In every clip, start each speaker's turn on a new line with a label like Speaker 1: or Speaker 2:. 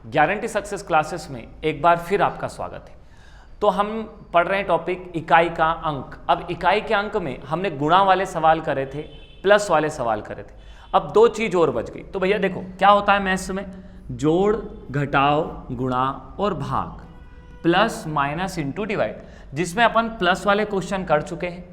Speaker 1: Guarantee success classes में एक बार फिर आपका स्वागत है। तो हम पढ़ रहे हैं टॉपिक इकाई का अंक। अब इकाई के अंक में हमने गुणा वाले सवाल करे थे, प्लस वाले सवाल करे थे। अब दो चीज और बच गई। तो भैया देखो क्या होता है मैथ्स में, जोड़, घटाओ, गुणा और भाग, प्लस माइनस इंटू डिवाइड, जिसमें अपन प्लस वाले क्वेश्चन कर चुके हैं,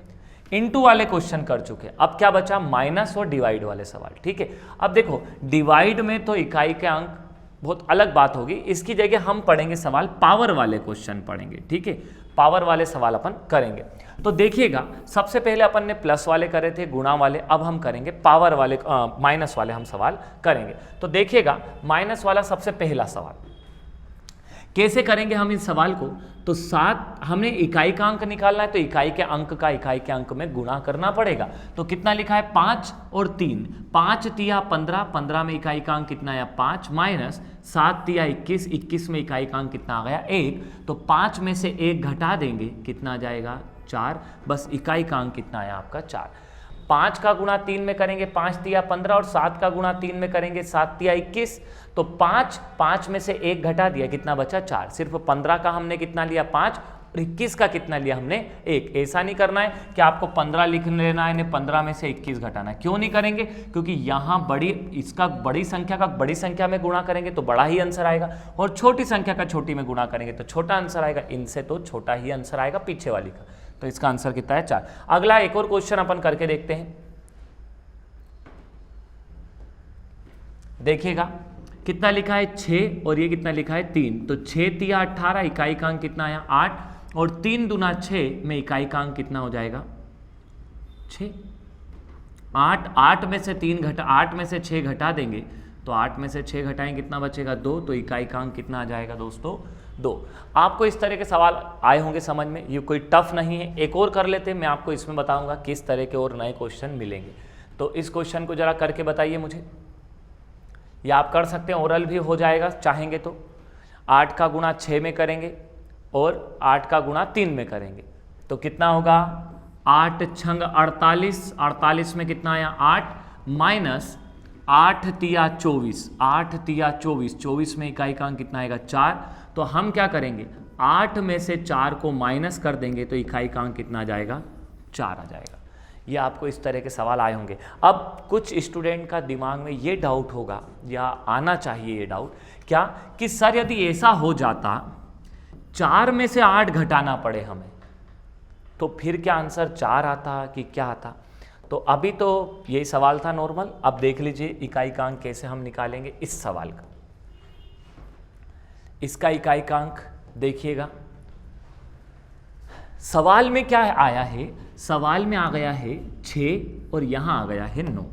Speaker 1: इनटू वाले क्वेश्चन कर चुके हैं। अब क्या बचा, माइनस और डिवाइड वाले सवाल। ठीक है, अब देखो डिवाइड में तो इकाई के अंक बहुत अलग बात होगी, इसकी जगह हम पढ़ेंगे सवाल पावर वाले क्वेश्चन पढ़ेंगे। ठीक है, पावर वाले सवाल अपन करेंगे। तो देखिएगा सबसे पहले अपन ने प्लस वाले करे थे, गुणा वाले, अब हम करेंगे पावर वाले, माइनस वाले हम सवाल करेंगे। तो देखिएगा माइनस वाला सबसे पहला सवाल कैसे करेंगे हम इस सवाल को। तो 7 हमने इकाई का अंक निकालना है, तो इकाई के अंक का इकाई के अंक में गुणा करना पड़ेगा। तो कितना लिखा है, 5 और 3, 5 तिया 15, 15 में इकाई का अंक कितना आया 5, माइनस 7 तिया 21, 21 में इकाई का अंक कितना आ गया 1। तो 5 में से 1 घटा देंगे, कितना आ जाएगा 4। बस इकाई का अंक कितना आया आपका 4। 5 का गुणा 3 में करेंगे 5 तिया 15, और 7 का गुणा 3 में करेंगे 7 तिया 21। तो 5 में से 1 घटा दिया, कितना बचा 4। सिर्फ 15 का हमने कितना लिया 5, और 21 का कितना लिया हमने 1। ऐसा नहीं करना है कि आपको 15 लिख लेना है, 15 में से 21 घटाना है। क्यों नहीं करेंगे, क्योंकि यहाँ बड़ी संख्या का बड़ी संख्या में गुणा करेंगे तो बड़ा ही आंसर आएगा, और छोटी संख्या का छोटी में गुणा करेंगे तो छोटा आंसर आएगा। इनसे तो छोटा ही आंसर आएगा पीछे वाली का। तो इसका आंसर कितना है 4। अगला एक और क्वेश्चन अपन करके देखते हैं। देखिएगा कितना लिखा है 6, और ये कितना लिखा है 3। तो 6 तिया 18, इकाई का अंक कितना आया 8, और 3 दूना 6 में इकाई का अंक कितना हो जाएगा 6। 8 में से 8 में से 6 घटा देंगे, तो 8 में से 6 घटाएंगे कितना बचेगा 2। तो इकाई का अंक कितना आ जाएगा दोस्तों 2। आपको इस तरह के सवाल आए होंगे समझ में, ये कोई टफ नहीं है। एक और कर लेते हैं, मैं आपको इसमें बताऊंगा किस तरह के और नए क्वेश्चन मिलेंगे। तो इस क्वेश्चन को जरा करके बताइए मुझे, या आप कर सकते हैं, ओरल भी हो जाएगा चाहेंगे तो। 8 का गुणा 6 में करेंगे और 8 का गुणा 3 में करेंगे, तो कितना होगा 8 छंग 48, 48 में कितना आया 8, माइनस 8 तिया 24, 8 तिया 24, 24 में इकाई का अंक कितना आएगा 4। तो हम क्या करेंगे, 8 में से 4 को माइनस कर देंगे, तो इकाई का अंक कितना आ जाएगा 4 आ जाएगा। ये आपको इस तरह के सवाल आए होंगे। अब कुछ स्टूडेंट का दिमाग में ये डाउट होगा, या आना चाहिए ये डाउट, क्या कि सर यदि ऐसा हो जाता 4 में से 8 घटाना पड़े हमें, तो फिर क्या आंसर 4 आता कि क्या आता। तो अभी तो यही सवाल था नॉर्मल। अब देख लीजिए इकाई का अंक कैसे हम निकालेंगे इस सवाल का। इसका इकाई का अंक देखिएगा, सवाल में क्या आया है, सवाल में आ गया है 6 और यहां आ गया है 9।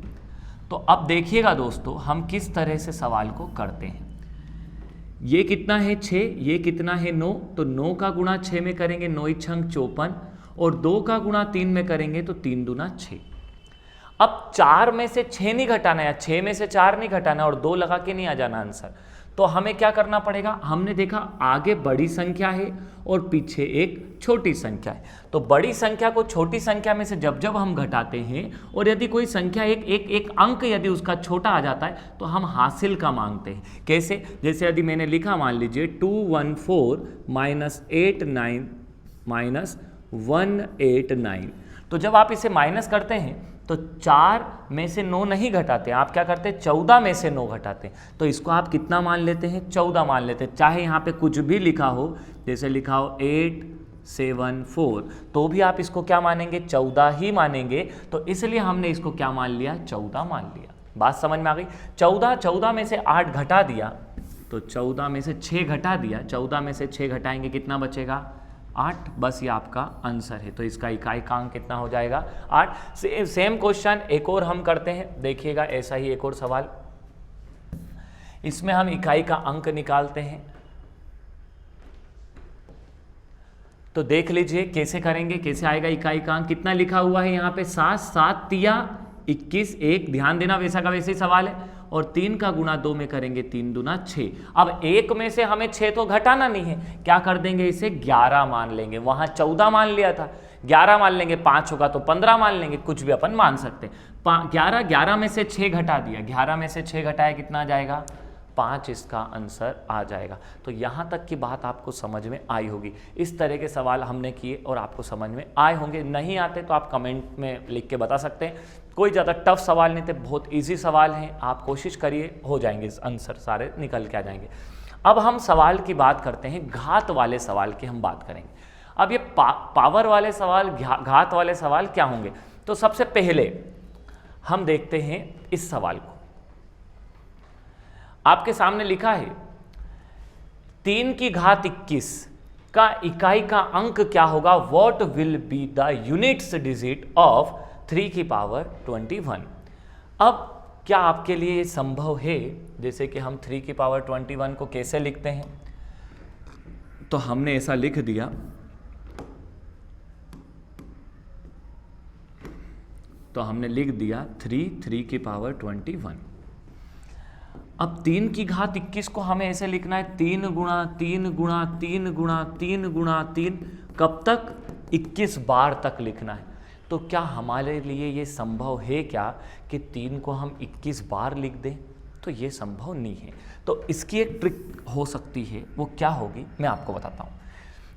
Speaker 1: तो अब देखिएगा दोस्तों हम किस तरह से सवाल को करते हैं। ये कितना है 6, ये कितना है 9, तो 9 का गुणा 6 में करेंगे 9 छंग 54, और 2 का गुणा 3 में करेंगे तो 3 दूना 6। अब 4 में से 6 नहीं घटाना है, 6 में से 4 नहीं घटाना, और 2 लगा के नहीं आ जाना आंसर। तो हमें क्या करना पड़ेगा, हमने देखा आगे बड़ी संख्या है और पीछे एक छोटी संख्या है। तो बड़ी संख्या को छोटी संख्या में से जब जब हम घटाते हैं, और यदि कोई संख्या एक अंक यदि उसका छोटा आ जाता है, तो हम हासिल का मांगते हैं। कैसे, जैसे यदि मैंने लिखा मान लीजिए 214 माइनस 89 माइनस 189, तो जब आप इसे माइनस करते हैं तो 4 में से 9 नहीं घटाते, आप क्या करते हैं 14 में से 9 घटाते हैं। तो इसको आप कितना मान लेते हैं 14 मान लेते हैं। चाहे यहाँ पे कुछ भी लिखा हो, जैसे लिखा हो 874, तो भी आप इसको क्या मानेंगे 14 ही मानेंगे। तो इसलिए हमने इसको क्या मान लिया 14 मान लिया। बात समझ में आ गई। 14 में से 8 घटा दिया, तो 14 में से 6 घटा दिया, 14 में से 6 घटाएंगे कितना बचेगा 8। बस ये आपका आंसर है। तो इसका इकाई का अंक कितना हो जाएगा 8। सेम क्वेश्चन एक और हम करते हैं, देखिएगा ऐसा ही एक और सवाल। इसमें हम इकाई का अंक निकालते हैं। तो देख लीजिए कैसे करेंगे, कैसे आएगा इकाई का अंक। कितना लिखा हुआ है यहाँ पे 7, 7 तिया 21, 1, ध्यान देना वैसा का वैसे ही सवाल है, और 3 का गुणा 2 में करेंगे 3 दूना 6। अब 1 में से हमें 6 तो घटाना नहीं है, क्या कर देंगे इसे 11 मान लेंगे। वहां 14 मान लिया था, 11 मान लेंगे, 5 होगा तो 15 मान लेंगे, कुछ भी अपन मान सकते हैं। 11 में से 6 घटा दिया, 11 में से 6 घटाया कितना आ जाएगा 5 इसका आंसर आ जाएगा। तो यहाँ तक की बात आपको समझ में आई होगी। इस तरह के सवाल हमने किए और आपको समझ में आए होंगे। नहीं आते तो आप कमेंट में लिख के बता सकते हैं। कोई ज़्यादा टफ सवाल नहीं थे, बहुत इजी सवाल हैं। आप कोशिश करिए, हो जाएंगे आंसर सारे निकल के आ जाएंगे। अब हम सवाल की बात करते हैं, घात वाले सवाल की हम बात करेंगे। अब ये पावर वाले सवाल, घात वाले सवाल क्या होंगे? तो सबसे पहले हम देखते हैं इस सवाल को। आपके सामने लिखा है 3 की घात 21 का इकाई का अंक क्या होगा? What will be the units digit of 3 की पावर 21। अब क्या आपके लिए ये संभव है? जैसे कि हम 3 की पावर 21 को कैसे लिखते हैं, तो हमने ऐसा लिख दिया, तो हमने लिख दिया 3 की पावर 21। अब 3 की घात 21 को हमें ऐसे लिखना है 3 गुणा 3 गुणा 3 गुणा 3 गुणा 3, कब तक? 21 बार तक लिखना है। तो क्या हमारे लिए ये संभव है क्या कि 3 को हम 21 बार लिख दें? तो ये संभव नहीं है। तो इसकी एक ट्रिक हो सकती है, वो क्या होगी मैं आपको बताता हूँ।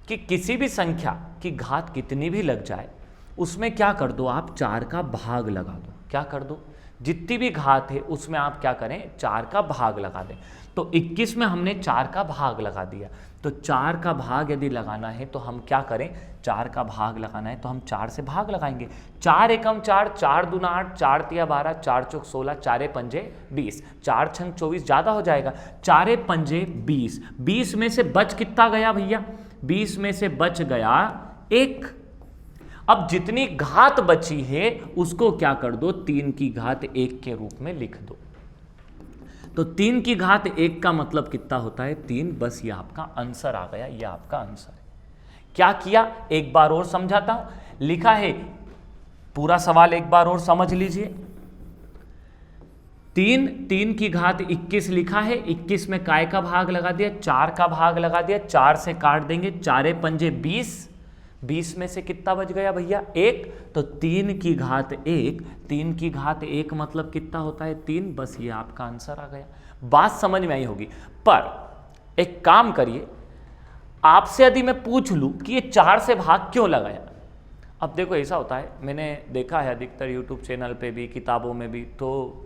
Speaker 1: कि किसी भी संख्या की घात कितनी भी लग जाए, उसमें क्या कर दो आप? 4 का भाग लगा दो। क्या कर दो? जितनी भी घात है उसमें आप क्या करें? 4 का भाग लगा दें। तो 21 में हमने 4 का भाग लगा दिया। तो 4 का भाग यदि लगाना है तो हम क्या करें? 4 का भाग लगाना है तो हम 4 से भाग लगाएंगे। 4 एकम 4, 4 दूना 8, 4 तिया 12, 4 चौक 16, 4 पंजे 20, 4 छंग 24, ज़्यादा हो जाएगा। 4 पंजे 20, 20 में से बच कितना गया भैया? 20 में से बच गया 1। अब जितनी घात बची है उसको क्या कर दो? 3 की घात 1 के रूप में लिख दो। तो 3 की घात 1 का मतलब कितना होता है? 3। बस ये आपका आंसर आ गया, ये आपका आंसर है। क्या किया? एक बार और समझाता हूं। लिखा है, पूरा सवाल एक बार और समझ लीजिए। 3 की घात 21 लिखा है, 21 में काय का भाग लगा दिया? 4 का भाग लगा दिया। 4 से काट देंगे, 4 पंजे 20, 20 में से कितना बच गया भैया? 1। तो 3 की घात 1, 3 की घात 1 मतलब कितना होता है? 3। बस ये आपका आंसर आ गया। बात समझ में आई होगी। पर एक काम करिए, आपसे यदि मैं पूछ लूं कि ये 4 से भाग क्यों लगाया? अब देखो ऐसा होता है, मैंने देखा है अधिकतर यूट्यूब चैनल पे भी, किताबों में भी, तो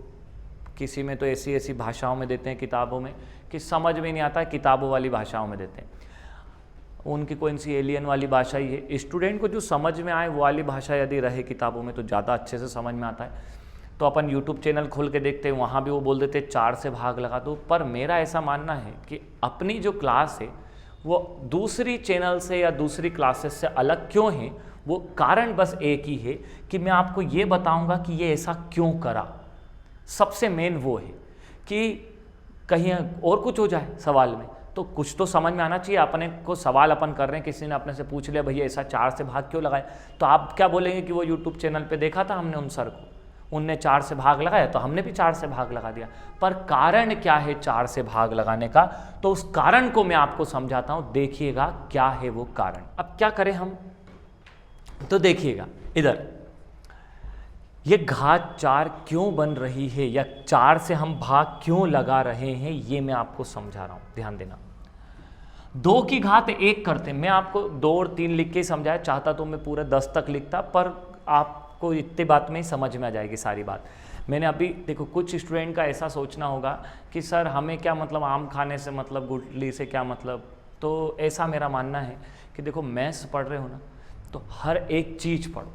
Speaker 1: किसी में तो ऐसी ऐसी भाषाओं में देते हैं किताबों में कि समझ में नहीं आता, किताबों वाली भाषाओं में देते हैं। उनकी कौन सी एलियन वाली भाषा ही है। स्टूडेंट को जो समझ में आए वो वाली भाषा यदि रहे किताबों में तो ज़्यादा अच्छे से समझ में आता है। तो अपन यूट्यूब चैनल खोल के देखते हैं, वहाँ भी वो बोल देते 4 से भाग लगा दो। पर मेरा ऐसा मानना है कि अपनी जो क्लास है वो दूसरी चैनल से या दूसरी क्लासेस से अलग क्यों है, वो कारण बस एक ही है कि मैं आपको ये बताऊँगा कि ये ऐसा क्यों करा। सबसे मेन वो है कि कहीं और कुछ हो जाए सवाल में तो कुछ तो समझ में आना चाहिए। अपने को सवाल अपन कर रहे हैं, किसी ने अपने से पूछ लिया भैया ऐसा 4 से भाग क्यों लगाया, तो आप क्या बोलेंगे कि वो यूट्यूब चैनल पे देखा था हमने उन सर को, उनने 4 से भाग लगाया तो हमने भी 4 से भाग लगा दिया। पर कारण क्या है 4 से भाग लगाने का, तो उस कारण को मैं आपको समझाता हूँ, देखिएगा क्या है वो कारण। अब क्या करें हम, तो देखिएगा इधर ये घात 4 क्यों बन रही है या 4 से हम भाग क्यों लगा रहे हैं, ये मैं आपको समझा रहा हूं, ध्यान देना। 2 की घात 1 करते हैं, मैं आपको 2 और 3 लिख के समझाया, चाहता तो मैं पूरा 10 तक लिखता, पर आपको इतनी बात में ही समझ में आ जाएगी सारी बात। मैंने अभी देखो, कुछ स्टूडेंट का ऐसा सोचना होगा कि सर हमें क्या मतलब आम खाने से मतलब, गुठली से क्या मतलब। तो ऐसा मेरा मानना है कि देखो मैथ्स पढ़ रहे हो ना, तो हर एक चीज़ पढ़ो,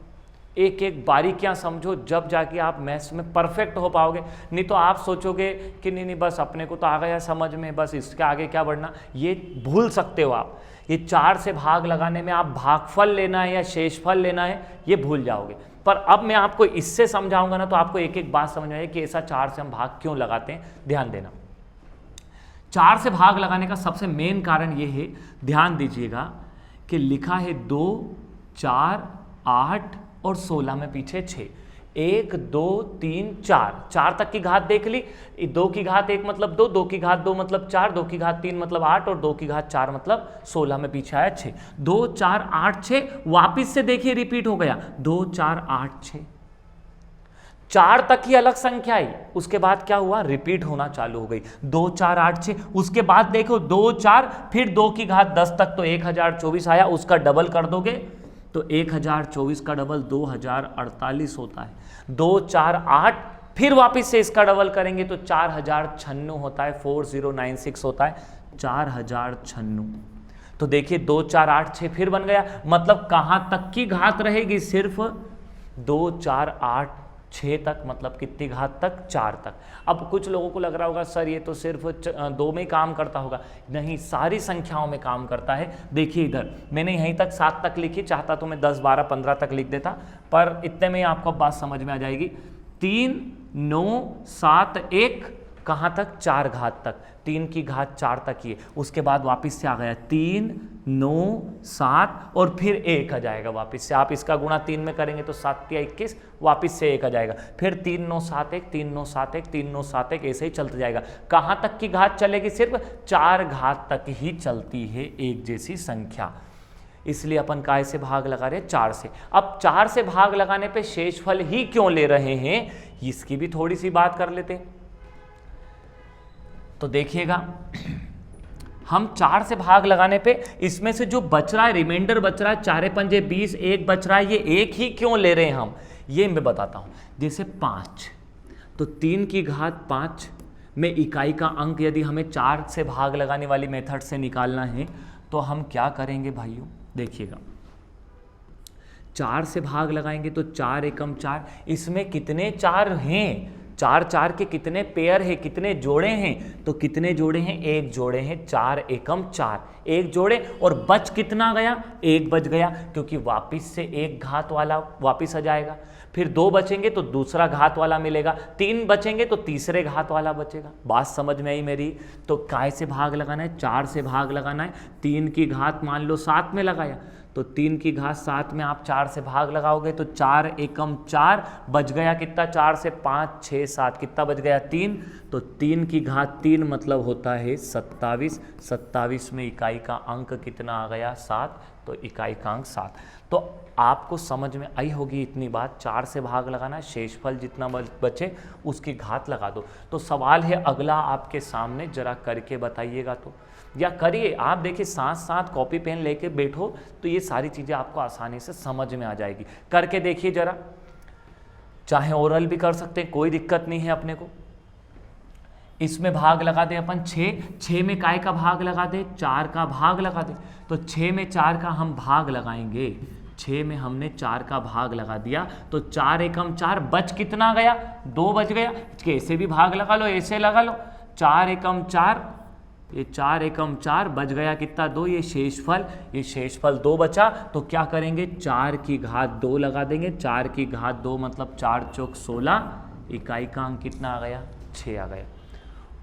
Speaker 1: एक एक बारीकियां समझो, जब जाके आप मैथ्स में परफेक्ट हो पाओगे। नहीं तो आप सोचोगे कि नहीं बस अपने को तो आ गया समझ में, बस इसके आगे क्या बढ़ना, ये भूल सकते हो आप। ये 4 से भाग लगाने में आप भागफल लेना है या शेषफल लेना है, ये भूल जाओगे। पर अब मैं आपको इससे समझाऊंगा ना, तो आपको एक एक बात समझ में आएगी कि ऐसा 4 से हम भाग क्यों लगाते हैं। ध्यान देना, 4 से भाग लगाने का सबसे मेन कारण ये है, ध्यान दीजिएगा कि लिखा है 2, 4, 8 और 16 में पीछे 6, 1, 2, 3, 4 तक की घात देख ली। 2 की घात 1 मतलब 2, 2 की घात 2 मतलब 4, 2 की घात 3 मतलब 8 और 2 की घात 4 मतलब 16 में पीछे आया 6। 2, 4, 8, 6 वापिस से देखिए रिपीट हो गया, 2, 4, 8, 6। 4 तक ही अलग संख्या आई, उसके बाद क्या हुआ, रिपीट होना चालू हो गई। 2 4 8 6, उसके बाद देखो 2 4, फिर 2 की घात 10 तक तो 1024 आया, उसका डबल कर दोगे तो 1024 का डबल 2048 होता है। 2 4 8, फिर वापस से इसका डबल करेंगे तो 4096 होता है, 4096 होता है, 4096। तो देखिए 2 4 8 6 फिर बन गया, मतलब कहां तक की घात रहेगी, सिर्फ 2 4 8 6 तक, मतलब कितनी घात तक, 4 तक। अब कुछ लोगों को लग रहा होगा सर ये तो सिर्फ 2 में काम करता होगा, नहीं, सारी संख्याओं में काम करता है। देखिए इधर मैंने यहीं तक 7 तक लिखी, चाहता तो मैं 10 12 15 तक लिख देता, पर इतने में आपको बात समझ में आ जाएगी। 3 9 7 1, कहाँ तक, 4 घात तक, 3 की घात 4 तक ही है, उसके बाद वापस से आ गया 3 9 7 और फिर 1 आ जाएगा वापस से। आप इसका गुणा 3 में करेंगे तो 7 या 21, वापस से 1 आ जाएगा, फिर 3 9 7 1 3 9 7 1 3 9 7 1, ऐसे ही चलता जाएगा। कहाँ तक की घात चलेगी, सिर्फ 4 घात तक ही चलती है एक जैसी संख्या, इसलिए अपन काय से भाग लगा रहे हैं, 4 से। अब 4 से भाग लगाने पे शेषफल ही क्यों ले रहे हैं, इसकी भी थोड़ी सी बात कर लेते हैं। तो देखिएगा, हम 4 से भाग लगाने पे इसमें से जो बच रहा है, रिमाइंडर बच रहा है, 4 पंजे 20, 1 बच रहा है, ये 1 ही क्यों ले रहे हैं हम, ये मैं बताता हूं। जैसे 5, तो 3 की घात 5 में इकाई का अंक यदि हमें 4 से भाग लगाने वाली मेथड से निकालना है तो हम क्या करेंगे भाइयों, देखिएगा 4 से भाग लगाएंगे तो 4 एकम 4, इसमें कितने 4 हैं, 4 4 के कितने पेयर है, कितने जोड़े हैं, तो कितने जोड़े हैं, 1 जोड़े हैं, 4 एकम 4, 1 जोड़े, और बच कितना गया, 1 बच गया, क्योंकि वापस से 1 घात वाला वापस आ जाएगा, फिर 2 बचेंगे तो दूसरा घात वाला मिलेगा, 3 बचेंगे तो तीसरे घात वाला बचेगा। बात समझ में आई मेरी। तो काय से भाग लगाना है, 4 से भाग लगाना है, 3 की घात मान लो 7 में लगाया, तो 3 की घात 7 में आप 4 से भाग लगाओगे तो 4 एकम 4, बच गया कितना, 4 से 5 6 7, कितना बच गया, 3, तो 3 की घात 3 मतलब होता है 27, 27 में इकाई का अंक कितना आ गया, 7, तो इकाई का अंक 7। तो आपको समझ में आई होगी इतनी बात, 4 से भाग लगाना, शेषफल जितना बचे उसकी घात लगा दो। तो सवाल है अगला आपके सामने, जरा करके बताइएगा, तो या करिए आप, देखिए साथ साथ कॉपी पेन लेके बैठो तो ये सारी चीज़ें आपको आसानी से समझ में आ जाएगी। करके देखिए जरा, चाहे ओरल भी कर सकते हैं, कोई दिक्कत नहीं है अपने को। इसमें भाग लगा दे अपन 6 में काय का भाग लगा दे, 4 का भाग लगा दे, तो 6 में 4 का हम भाग लगाएंगे, 6 में हमने 4 का भाग लगा दिया तो 4 एकम 4, बच कितना गया, 2 बच गया, कैसे भी भाग लगा लो, ऐसे लगा लो, 4 एकम 4, ये 4 एकम 4 बच गया कितना, 2, ये शेषफल 2 बचा, तो क्या करेंगे, 4 की घात 2 लगा देंगे, 4 की घात 2 मतलब 4 चौक 16, इकाई का अंक कितना आ गया, 6 आ गया।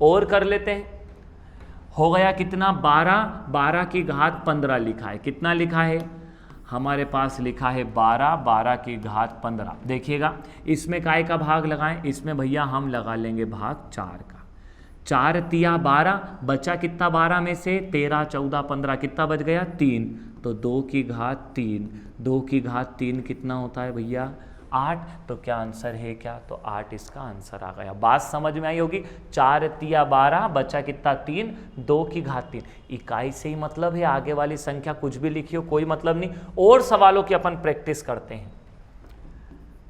Speaker 1: और कर लेते हैं, हो गया कितना, 12, 12 की घात 15 लिखा है, कितना लिखा है हमारे पास, लिखा है 12, 12 की घात 15। देखिएगा इसमें काय का भाग लगाएं, इसमें भैया हम लगा लेंगे भाग 4 का, 4 तिया 12, बचा कितना 12 में से, 13 14 15, कितना बच गया, 3, तो 2 की घात 3, 2 की घात 3 कितना होता है भैया, 8, तो क्या आंसर है क्या, तो 8 इसका आंसर आ गया। बात समझ में आई होगी, 4 तिया 12, बचा कितना 3, 2 की घात 3, इकाई से ही मतलब है, आगे वाली संख्या कुछ भी लिखी हो कोई मतलब नहीं। और सवालों की अपन प्रैक्टिस करते हैं।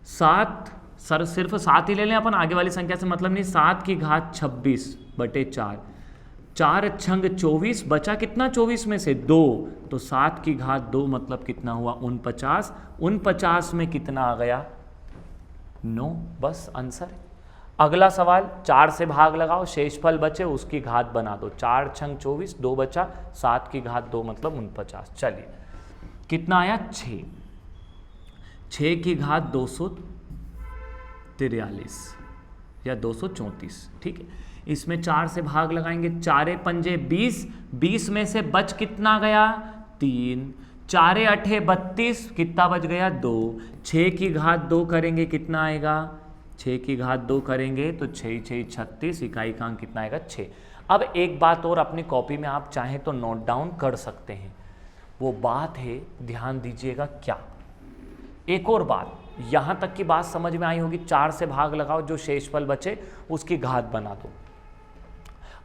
Speaker 1: 7, सर सिर्फ 7 ही ले लें अपन, आगे वाली संख्या से मतलब नहीं, 7 की घात 26 बटे 4, 4 छंग 24, बचा कितना 24 में से 2, तो 7 की घात 2 मतलब कितना हुआ, 49, 49 में कितना आ गया, 9, बस आंसर है। अगला सवाल, 4 से भाग लगाओ, शेषफल बचे उसकी घात बना दो, 4 छंग 24, 2 बचा, 7 की घात 2 मतलब 49। चलिए कितना आया, 6, 6 की घात 243 या 234, ठीक है। इसमें 4 से भाग लगाएंगे, 4 पंजे 20, 20 में से बच कितना गया, 3, 4 अठे 32, कितना बच गया, 2, 6 की घात 2 करेंगे कितना आएगा, 6 की घात 2 करेंगे तो 6 6 36, इकाई का अंक कितना आएगा, 6। अब एक बात और अपनी कॉपी में आप चाहें तो नोट डाउन कर सकते हैं, वो बात है, ध्यान दीजिएगा क्या, एक और बात, यहाँ तक की बात समझ में आई होगी। 4 से भाग लगाओ, जो शेषफल बचे उसकी घात बना दो।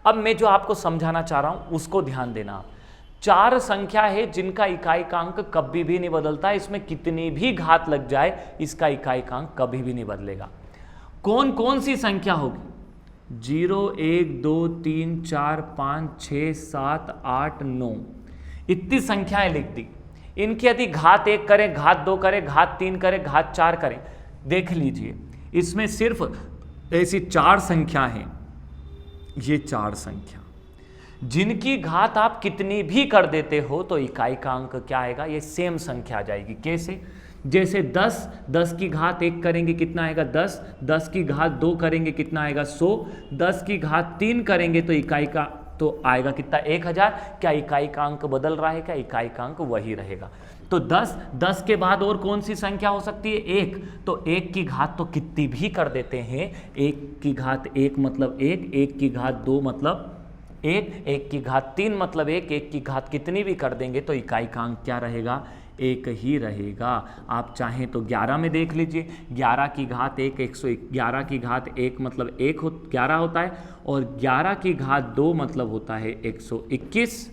Speaker 1: अब मैं जो आपको समझाना चाह रहा हूं उसको ध्यान देना। 4 संख्या है जिनका इकाई का अंक कभी भी नहीं बदलता, इसमें कितनी भी घात लग जाए इसका इकाई का अंक कभी भी नहीं बदलेगा। कौन कौन सी संख्या होगी? 0, 1, 2, 3, 4, 5, 6, 7, 8, 9, इतनी संख्याएं लिख दी। इनकी यदि घात 1 करें, घात 2 करें, घात 3 करें, घात 4 करें, देख लीजिए इसमें सिर्फ ऐसी 4 संख्या हैं। ये 4 संख्या जिनकी घात आप कितनी भी कर देते हो तो इकाई का अंक क्या आएगा? ये सेम संख्या आ जाएगी। कैसे? जैसे 10, 10 की घात 1 करेंगे कितना आएगा? 10, 10 की घात 2 करेंगे कितना आएगा? 100, 10 की घात 3 करेंगे तो इकाई का तो आएगा कितना? 1000। क्या इकाई का अंक बदल रहा है? क्या इकाई का अंक वही रहेगा? तो 10, 10 के बाद और कौन सी संख्या हो सकती है? 1। तो 1 की घात तो कितनी भी कर देते हैं। 1 की घात 1 मतलब 1, 1 की घात 2 मतलब 1, 1 की घात 3 मतलब 1, 1 की घात कितनी भी कर देंगे तो इकाई का अंक क्या रहेगा? 1 ही रहेगा। आप चाहें तो 11 में देख लीजिए, 11 की घात 1, 111 की घात 1 मतलब 11 होता है, और 11 की घात 2 मतलब होता है 121।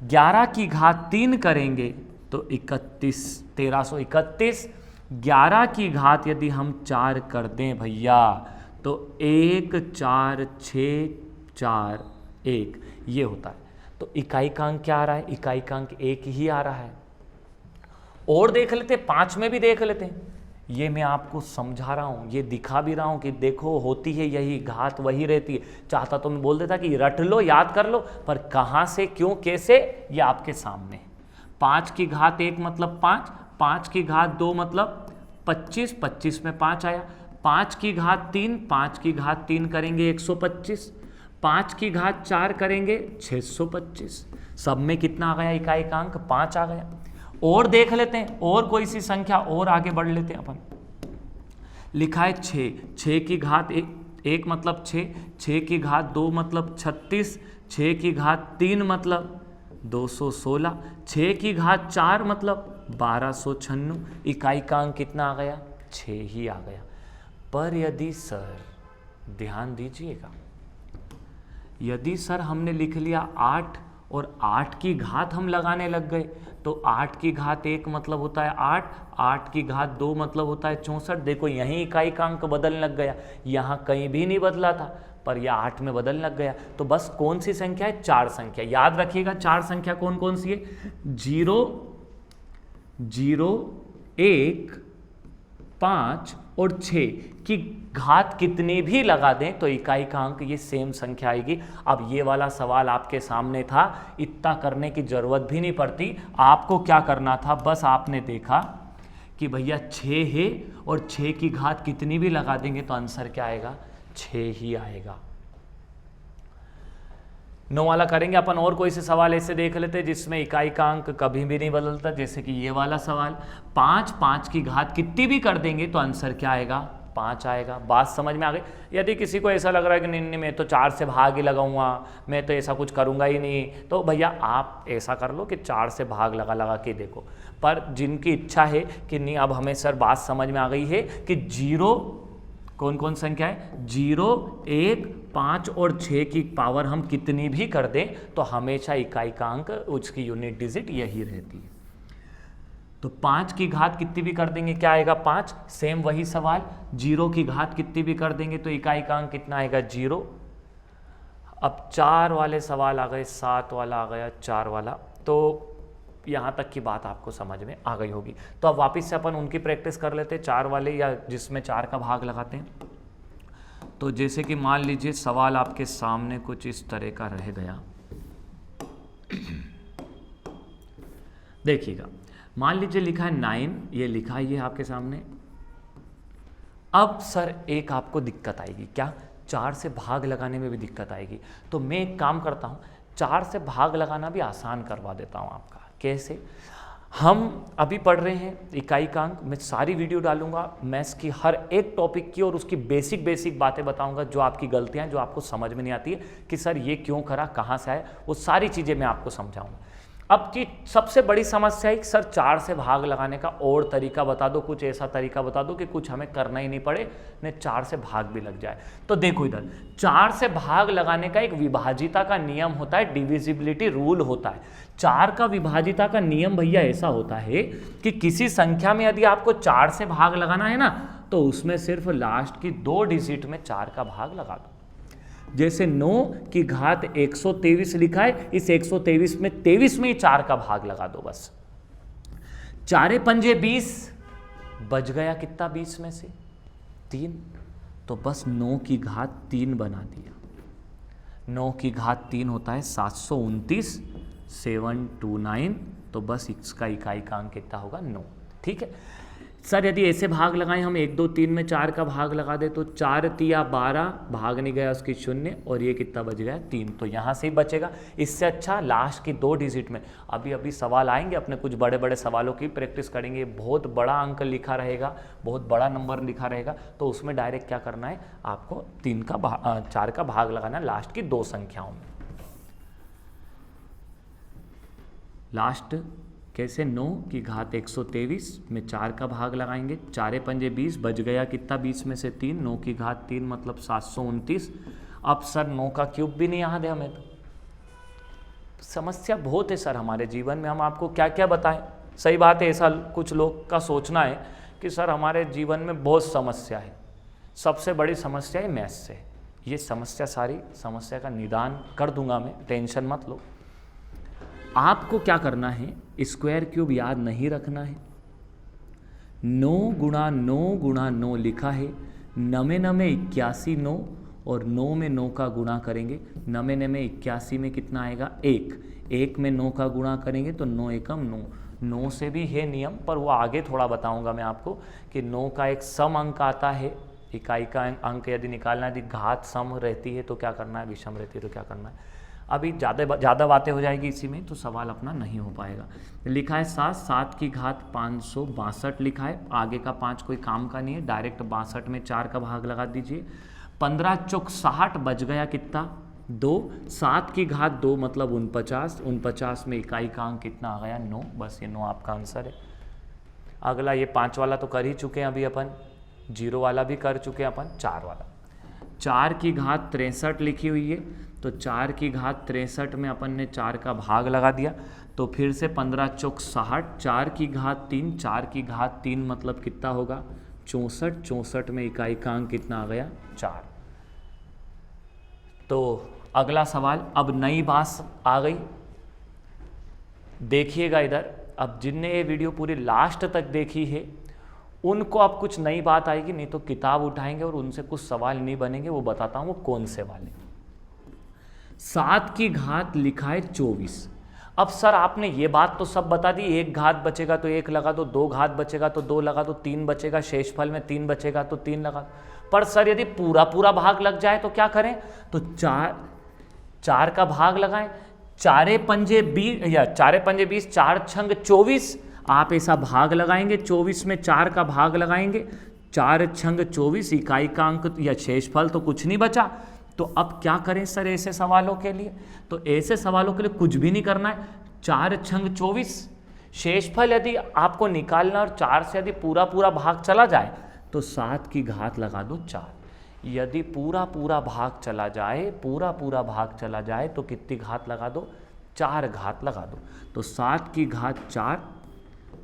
Speaker 1: 11 की घात 3 करेंगे तो 1331। 11 की घात यदि हम 4 कर दें भैया तो 1, 4, 6, 4, 1 ये होता है। तो इकाई का अंक क्या आ रहा है? इकाई का अंक 1 ही आ रहा है। और देख लेते, 5 में भी देख लेते हैं। ये मैं आपको समझा रहा हूँ, ये दिखा भी रहा हूँ कि देखो होती है यही, घात वही रहती है। चाहता तो मैं बोल देता कि रट लो, याद कर लो, पर कहाँ से, क्यों, कैसे, ये आपके सामने। 5 की घात 1 मतलब 5, 5 की घात 2 मतलब 25, 25 में 5 आया। 5 की घात 3, 5 की घात 3 करेंगे 125, 5 की घात 4 करेंगे 625। सब में कितना आ गया इकाई का अंक? 5 आ गया। और देख लेते हैं, और कोई सी संख्या और आगे बढ़ लेते हैं अपन। लिखा है 6, 6 की घात 1 मतलब 6, 6 की घात 2 मतलब 36, 6 की घात 3 मतलब 216, 6 की घात 4 मतलब 1296। इकाई का अंक कितना आ गया? 6 ही आ गया। पर यदि सर, ध्यान दीजिएगा, यदि सर हमने लिख लिया 8 और 8 की घात हम लगाने लग गए तो 8 की घात 1 मतलब होता है 8, 8 की घात 2 मतलब होता है 64। देखो यहीं इकाई का अंक बदलने लग गया, यहाँ कहीं भी नहीं बदला था पर यह 8 में बदलने लग गया। तो बस कौन सी संख्या है? 4 संख्या। याद रखिएगा 4 संख्या कौन कौन सी है? 0, 0, 1, 5 और 6 की घात कितनी भी लगा दें तो इकाई का अंक ये सेम संख्या आएगी। अब ये वाला सवाल आपके सामने था, इतना करने की जरूरत भी नहीं पड़ती। आपको क्या करना था? बस आपने देखा कि भैया 6 है और 6 की घात कितनी भी लगा देंगे तो आंसर क्या आएगा? 6 ही आएगा। 9 वाला करेंगे अपन। और कोई से सवाल ऐसे देख लेते हैं जिसमें इकाई का अंक कभी भी नहीं बदलता, जैसे कि ये वाला सवाल। 5 की घात कितनी भी कर देंगे तो आंसर क्या आएगा? 5 आएगा। बात समझ में आ गई? यदि किसी को ऐसा लग रहा है कि नहीं मैं तो 4 से भाग ही लगाऊंगा, मैं तो ऐसा कुछ करूंगा ही नहीं, तो भैया आप ऐसा कर लो कि 4 से भाग लगा के देखो। पर जिनकी इच्छा है कि नहीं अब हमें सर बात समझ में आ गई है कि 0 कौन कौन संख्या है? 0, 1, 5 और 6 की पावर हम कितनी भी कर दें तो हमेशा इकाई का अंक, उसकी यूनिट डिजिट यही रहती है। तो 5 की घात कितनी भी कर देंगे क्या आएगा? 5। सेम वही सवाल, 0 की घात कितनी भी कर देंगे तो इकाई का अंक कितना आएगा? 0। अब 4 वाले सवाल आ गए, 7 वाला आ गया, 4 वाला। तो यहाँ तक की बात आपको समझ में आ गई होगी। तो अब वापस से अपन उनकी प्रैक्टिस कर लेते हैं, 4 वाले या जिसमें 4 का भाग लगाते हैं। तो जैसे कि मान लीजिए सवाल आपके सामने कुछ इस तरह का रह गया। देखिएगा, मान लीजिए लिखा है 9, ये लिखा है ये आपके सामने। अब सर एक आपको दिक्कत आएगी, क्या? 4 से भाग लगाने में भी दिक्कत आएगी। तो मैं एक काम करता हूँ, 4 से भाग लगाना भी आसान करवा देता हूँ आपका। कैसे? हम अभी पढ़ रहे हैं इकाई का अंक, मैं सारी वीडियो डालूंगा मैथ्स की हर एक टॉपिक की और उसकी बेसिक बातें बताऊंगा, जो आपकी गलतियां हैं, जो आपको समझ में नहीं आती है कि सर ये क्यों करा, कहाँ से आया, वो सारी चीज़ें मैं आपको समझाऊंगा। अब की सबसे बड़ी समस्या है कि सर 4 से भाग लगाने का और तरीका बता दो, कुछ ऐसा तरीका बता दो कि कुछ हमें करना ही नहीं पड़े, ने 4 से भाग भी लग जाए। तो देखो इधर 4 से भाग लगाने का एक विभाजिता का नियम होता है, डिविजिबिलिटी रूल होता है। 4 का विभाजिता का नियम भैया ऐसा होता है कि किसी संख्या में यदि आपको 4 से भाग लगाना है ना, तो उसमें सिर्फ लास्ट की 2 डिजिट में 4 का भाग लगा दो। जैसे 9 की घात 123 लिखा है, इस 123 में 23 में ही 4 का भाग लगा दो बस। 4 पंजे 20, बच गया कितना 20 में से 3, तो बस 9 की घात 3 बना दिया। 9 की घात 3 होता है 729, 729, तो बस इसका इकाई का अंक कितना होगा 9। ठीक है सर, यदि ऐसे भाग लगाएं हम 1 2 3 में 4 का भाग लगा दे तो 4 तिया 12, भाग नहीं गया उसकी 0, और ये कितना बच गया 3, तो यहाँ से ही बचेगा। इससे अच्छा लास्ट की 2 डिजिट में अभी सवाल आएंगे, अपने कुछ बड़े बड़े सवालों की प्रैक्टिस करेंगे, बहुत बड़ा अंक लिखा रहेगा, बहुत बड़ा नंबर लिखा रहेगा, तो उसमें डायरेक्ट क्या करना है आपको 4 का भाग लगाना है लास्ट की 2 संख्याओं में। लास्ट कैसे 9 की घात 123 में 4 का भाग लगाएंगे, 4 पंजे 20, बच गया कितना 20 में से 3, 9 की घात 3 मतलब 729। अब सर 9 का क्यूब भी नहीं याद है हमें, तो समस्या बहुत है सर हमारे जीवन में, हम आपको क्या क्या बताएं। सही बात है, ऐसा कुछ लोग का सोचना है कि सर हमारे जीवन में बहुत समस्या है, सबसे बड़ी समस्या है मैथ्स से। ये समस्या सारी समस्या का निदान कर दूंगा मैं, टेंशन मत लो। आपको क्या करना है, स्क्वायर क्यूब याद नहीं रखना है। 9 गुणा 9 गुणा 9 लिखा है, 9 9 81 9, और 9 में 9 का गुणा करेंगे, 9 9 81 में कितना आएगा 1, 1 में 9 का गुणा करेंगे तो 9 एकम 9। 9 से भी है नियम, पर वो आगे थोड़ा बताऊंगा मैं आपको कि 9 का एक सम अंक आता है, इकाई का अंक यदि निकालना, यदि घात सम रहती है तो क्या करना है, विषम रहती है तो क्या करना है। अभी ज़्यादा बातें हो जाएगी इसी में, तो सवाल अपना नहीं हो पाएगा। लिखा है 7 की घात 562 लिखा है, आगे का 5 कोई काम का नहीं है, डायरेक्ट 62 में 4 का भाग लगा दीजिए। 15 चौक 60, बच गया कितना 2, 7 की घात 2 मतलब 49, 49 में इकाई का अंक कितना आ गया 9, बस ये 9 आपका आंसर है। अगला ये 5 वाला तो कर ही चुके हैं अभी अपन, 0 वाला भी कर चुके हैं अपन, 4 वाला। 4 की घात 63 लिखी हुई है, तो 4 की घात 63 में अपन ने 4 का भाग लगा दिया, तो फिर से 15 चौक 60, 4 की घात 3, 4 की घात 3 मतलब कितना होगा 64, 64 में इकाई का अंक कितना आ गया 4। तो अगला सवाल, अब नई बात आ गई, देखिएगा इधर। अब जिनने ये वीडियो पूरी लास्ट तक देखी है उनको अब कुछ नई बात आएगी, नहीं तो किताब उठाएंगे और उनसे कुछ सवाल नहीं बनेंगे, वो बताता हूँ वो कौन से वाले। 7 की घात लिखा है 24। अब सर आपने ये बात तो सब बता दी, 1 घात बचेगा तो 1 लगा दो, 2 घात बचेगा तो 2 लगा दो, 3 बचेगा, शेषफल में 3 बचेगा तो 3 लगा दो। पर सर यदि पूरा भाग लग जाए तो क्या करें, तो 4 का भाग लगाएं, 4 पंजे 20 या 4 पंजे 20, 4 छंग 24, आप ऐसा भाग लगाएंगे, 24 में 4 का भाग लगाएंगे, 4 छंग 24, इकाई का अंक या शेषफल तो कुछ नहीं बचा। तो अब क्या करें सर ऐसे सवालों के लिए, तो ऐसे सवालों के लिए कुछ भी नहीं करना है, 4 छंग 24, शेषफल यदि आपको निकालना और 4 से यदि पूरा भाग चला जाए तो 7 की घात लगा दो 4। यदि पूरा भाग चला जाए, पूरा भाग चला जाए तो कितनी घात लगा दो, 4 घात लगा दो। तो 7 की घात 4,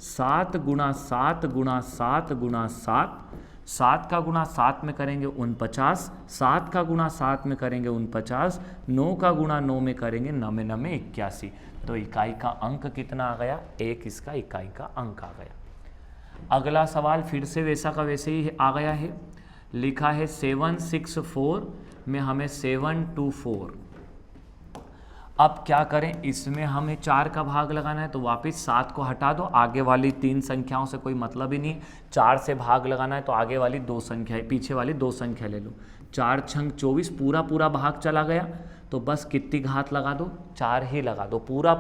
Speaker 1: 7 गुणा 7 गुणा 7 गुणा 7, 7 का गुणा 7 में करेंगे 49, 7 का गुणा 7 में करेंगे 49, 9 का गुणा 9 में करेंगे 9 9 81, तो इकाई का अंक कितना आ गया 1, इसका इकाई का अंक आ गया। अगला सवाल फिर से वैसा का वैसे ही आ गया है, लिखा है 764 में हमें 724। अब क्या करें, इसमें हमें 4 का भाग लगाना है, तो वापस 7 को हटा दो, आगे वाली 3 संख्याओं से कोई मतलब ही नहीं। 4 से भाग लगाना है तो आगे वाली 2 संख्या, पीछे वाली 2 संख्या ले लो। 4 छंग 24, पूरा भाग चला गया तो बस कितनी घात लगा दो, 4 ही लगा दो। पूरा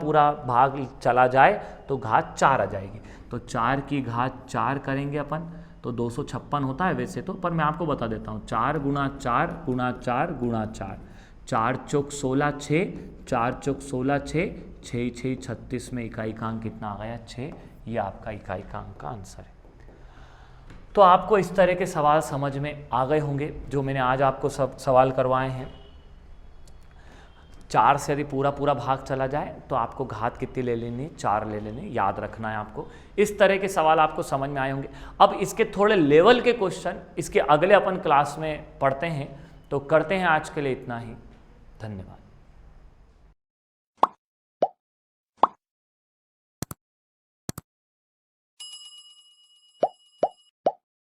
Speaker 1: भाग चला जाए तो घात 4 आ जाएगी, तो 4 की घात 4 करेंगे अपन तो 256 होता है वैसे तो, पर मैं आपको बता देता हूँ। 4 गुणा 4 गुणा 4 गुणा 4, 4 चौक 16, 6, 4 चौक 16, 6, 6 6 36 में इकाई का अंक कितना आ गया 6। ये आपका इकाई का अंक का आंसर है। तो आपको इस तरह के सवाल समझ में आ गए होंगे जो मैंने आज आपको सब सवाल करवाए हैं। 4 से यदि पूरा पूरा भाग चला जाए तो आपको घात कितनी ले लेनी है, 4 ले लेने, याद रखना है आपको। इस तरह के सवाल आपको समझ में आए होंगे। अब इसके थोड़े लेवल के क्वेश्चन इसके अगले अपन क्लास में पढ़ते हैं। तो करते हैं आज के लिए इतना ही। धन्यवाद।